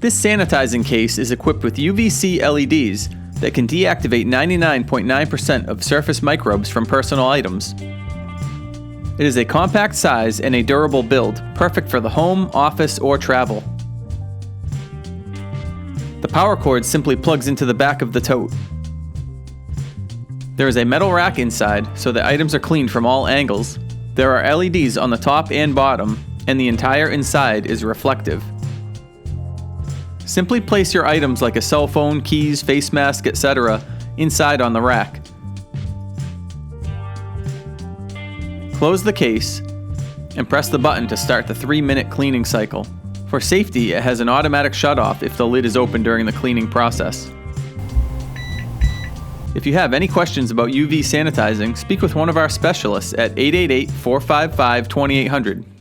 This sanitizing case is equipped with UVC LEDs that can deactivate 99.9% of surface microbes from personal items. It is a compact size and a durable build, perfect for the home, office, or travel. The power cord simply plugs into the back of the tote. There is a metal rack inside, so the items are cleaned from all angles. There are LEDs on the top and bottom, and the entire inside is reflective. Simply place your items like a cell phone, keys, face mask, etc. inside on the rack. Close the case and press the button to start the 3-minute cleaning cycle. For safety, it has an automatic shutoff if the lid is open during the cleaning process. If you have any questions about UV sanitizing, speak with one of our specialists at 888-455-2800.